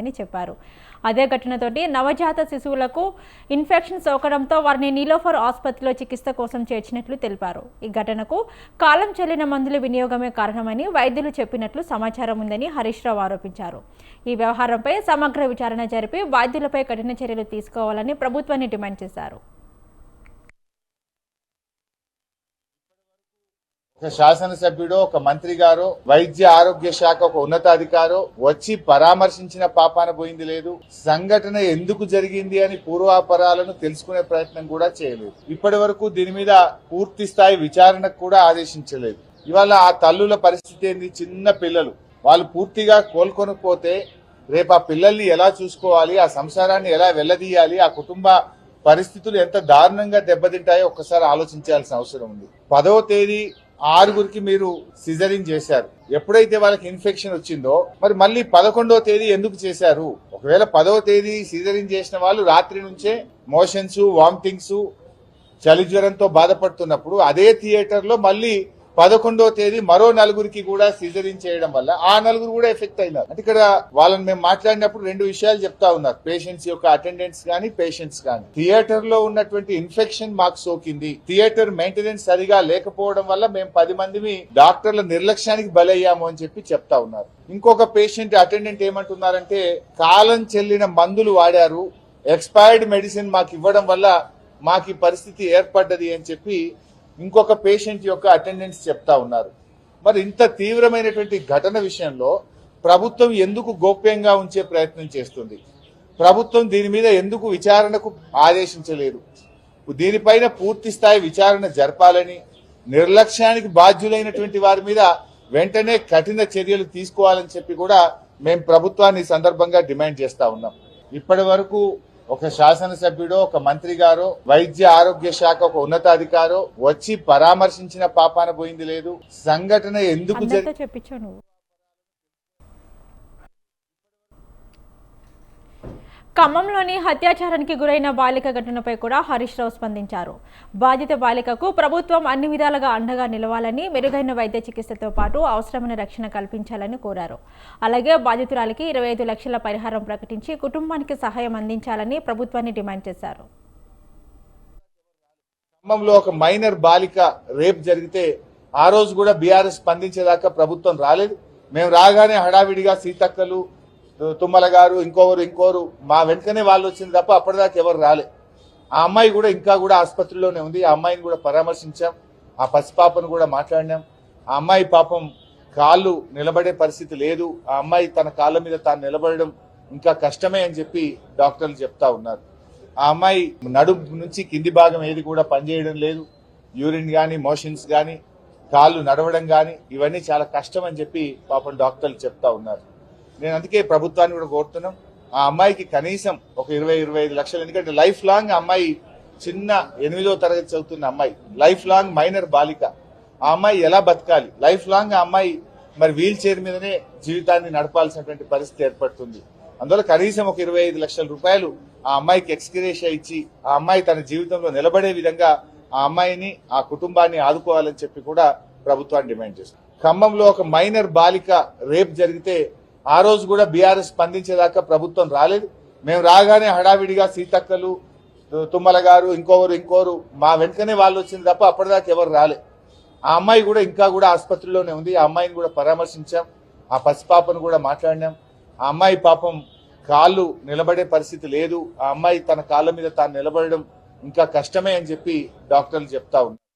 అని చెప్పారు. అదే ఘటనతోటి నవజాత శిశువులకు ఇన్ఫెక్షన్ సోకడంతో వారిని నీలోఫర్ ఆసుపత్రిలో చికిత్స కోసం చేర్చినట్లు తెలిపారు. ఈ ఘటనకు కాలం చెల్లిన మందుల వినియోగమే కారణమని వైద్యులు చెప్పినట్లు సమాచారం ఉందని హరీష్ రావు ఆరోపించారు. ఈ వ్యవహారంపై సమగ్ర విచారణ జరిపి బాధ్యులపై కఠిన చర్యలు తీసుకోవాలని ప్రభుత్వాన్ని డిమాండ్ చేశారు. ఒక శాసనసభ్యుడు, ఒక మంత్రి గారు, వైద్య ఆరోగ్య శాఖ ఒక ఉన్నతాధికారో వచ్చి పరామర్శించిన పాపాన పోయింది లేదు. సంఘటన ఎందుకు జరిగింది అని పూర్వాపరాలను తెలుసుకునే ప్రయత్నం కూడా చేయలేదు. ఇప్పటి వరకు దీని మీద పూర్తి స్థాయి విచారణకు కూడా ఆదేశించలేదు. ఇవాళ ఆ తల్లుల పరిస్థితి ఏంది? చిన్న పిల్లలు, వాళ్ళు పూర్తిగా కోలుకొనకపోతే రేపు ఆ పిల్లల్ని ఎలా చూసుకోవాలి, ఆ సంసారాన్ని ఎలా వెళ్లదీయాలి, ఆ కుటుంబ పరిస్థితులు ఎంత దారుణంగా దెబ్బతింటాయో ఒక్కసారి ఆలోచించాల్సిన అవసరం ఉంది. 10వ తేదీ 6గురికి మీరు సిజరింగ్ చేశారు. ఎప్పుడైతే వాళ్ళకి ఇన్ఫెక్షన్ వచ్చిందో మరి మళ్ళీ 11వ తేదీ ఎందుకు చేశారు? ఒకవేళ 10వ తేదీ సిజరింగ్ చేసిన వాళ్ళు రాత్రి నుంచే మోషన్స్, వామిటింగ్స్, చలి జ్వరంతో బాధపడుతున్నప్పుడు అదే థియేటర్ లో మళ్ళీ 11వ తేదీ మరో 4గురికి కూడా సిజరింగ్ చేయడం వల్ల ఆ 4గురు కూడా ఎఫెక్ట్ అయినారు. అంటే ఇక్కడ వాళ్ళని మేము మాట్లాడినప్పుడు 2 విషయాలు చెప్తా ఉన్నారు. పేషెంట్స్ యొక్క అటెండెంట్స్ గానీ, పేషెంట్స్ గానీ, థియేటర్ లో ఉన్నటువంటి ఇన్ఫెక్షన్ మాకు సోకింది. థియేటర్ మెయింటెనెన్స్ సరిగా లేకపోవడం వల్ల మేము 10 మంది డాక్టర్ల నిర్లక్ష్యానికి బలయ్యాము అని చెప్పి చెప్తా ఉన్నారు. ఇంకొక పేషెంట్ అటెండెంట్ ఏమంటున్నారంటే కాలం చెల్లిన మందులు వాడారు, ఎక్స్పైర్డ్ మెడిసిన్ మాకు ఇవ్వడం వల్ల మాకు ఈ పరిస్థితి ఏర్పడ్డది అని చెప్పి ఇంకొక పేషెంట్ యొక్క అటెండెన్స్ చెప్తా ఉన్నారు. మరి ఇంత తీవ్రమైనటువంటి ఘటన విషయంలో ప్రభుత్వం ఎందుకు గోప్యంగా ఉంచే ప్రయత్నం చేస్తుంది? ప్రభుత్వం దీని మీద ఎందుకు విచారణకు ఆదేశించలేదు? దీనిపైన పూర్తి స్థాయి విచారణ జరపాలని, నిర్లక్ష్యానికి బాధ్యులైనటువంటి వారి మీద వెంటనే కఠిన చర్యలు తీసుకోవాలని చెప్పి కూడా మేము ప్రభుత్వాన్ని ఈ సందర్భంగా డిమాండ్ చేస్తా ఉన్నాం. ఇప్పటి వరకు ఒక శాసనసభ్యుడు, ఒక మంత్రి గారు, వైద్య ఆరోగ్య శాఖ ఒక ఉన్నతాధికారో వచ్చి పరామర్శించిన పాపాన పోయింది లేదు. సంఘటన ఎందుకు చెప్పించాను. ఖమ్మంలోని అత్యాచారానికి గురైన బాలిక ఘటనపై కూడా హరీష్ రావు స్పందించారు. బాధిత బాలికకు ప్రభుత్వం అన్ని విధాలుగా అండగా నిలవాలని, మెరుగైన వైద్య చికిత్సతో పాటు అవసరమైన రక్షణ కల్పించాలని కోరారు. అలాగే బాధితురాలికి 25 లక్షల పరిహారం ప్రకటించి కుటుంబానికి సహాయం అందించాలని ప్రభుత్వాన్ని డిమాండ్ చేశారు. ఖమ్మంలో ఒక మైనర్ బాలిక రేప్ జరిగితే ఆ రోజు కూడా బీఆర్ఎస్ స్పందించేదాకా ప్రభుత్వం రాలేదు. మేము రాగానే హడావిడిగా సీతక్కలు, తుమ్మల గారు, ఇంకోరు మా వెంటనే వాళ్ళు వచ్చింది తప్ప అప్పటిదాకా ఎవరు రాలే. ఆ అమ్మాయి కూడా ఇంకా కూడా ఆసుపత్రిలోనే ఉంది. ఆ అమ్మాయిని కూడా పరామర్శించాం, ఆ పసిపాపను కూడా మాట్లాడినాం. ఆ అమ్మాయి పాపం కాళ్ళు నిలబడే పరిస్థితి లేదు. ఆ అమ్మాయి తన కాళ్ళ మీద తాను నిలబడడం ఇంకా కష్టమే అని చెప్పి డాక్టర్లు చెప్తా ఉన్నారు. ఆ అమ్మాయి నడుము నుంచి కింది భాగం ఏది కూడా పనిచేయడం లేదు. యూరిన్ గానీ, మోషన్స్ గానీ, కాళ్ళు నడవడం గానీ ఇవన్నీ చాలా కష్టం అని చెప్పి పాపం డాక్టర్లు చెప్తా ఉన్నారు. నేను అందుకే ప్రభుత్వాన్ని కూడా కోరుతున్నాం, ఆ అమ్మాయికి కనీసం ఒక 20-25 లక్షలు. ఎందుకంటే లైఫ్ లాంగ్ అమ్మాయి, చిన్న 8వ తరగతి చదువుతున్న అమ్మాయి, లైఫ్ లాంగ్ మైనర్ బాలిక. ఆ అమ్మాయి ఎలా బతకాలి? లైఫ్ లాంగ్ ఆ అమ్మాయి మరి వీల్ చైర్ మీదనే జీవితాన్ని నడపాల్సినటువంటి పరిస్థితి ఏర్పడుతుంది. అందువల్ల కనీసం ఒక 25 లక్షల రూపాయలు ఆ అమ్మాయికి ఎక్స్గ్రేషియా ఇచ్చి ఆ అమ్మాయి తన జీవితంలో నిలబడే విధంగా ఆ అమ్మాయిని, ఆ కుటుంబాన్ని ఆదుకోవాలని చెప్పి కూడా ప్రభుత్వాన్ని డిమాండ్ చేస్తుంది. ఖమ్మంలో ఒక మైనర్ బాలిక రేప్ జరిగితే ఆ రోజు కూడా బీఆర్ఎస్ స్పందించేదాకా ప్రభుత్వం రాలేదు. మేము రాగానే హడావిడిగా సీతక్కలు, తుమ్మల గారు, ఇంకోరు మా వెంటనే వాళ్ళు వచ్చింది తప్ప అప్పటిదాకా ఎవరు రాలే. ఆ అమ్మాయి కూడా ఇంకా కూడా ఆసుపత్రిలోనే ఉంది. ఆ అమ్మాయిని కూడా పరామర్శించాం, ఆ పసిపాపను కూడా మాట్లాడినాం. ఆ అమ్మాయి పాపం కాళ్ళు నిలబడే పరిస్థితి లేదు. ఆ అమ్మాయి తన కాళ్ళ మీద తాను నిలబడడం ఇంకా కష్టమే అని చెప్పి డాక్టర్లు చెప్తా ఉన్నారు.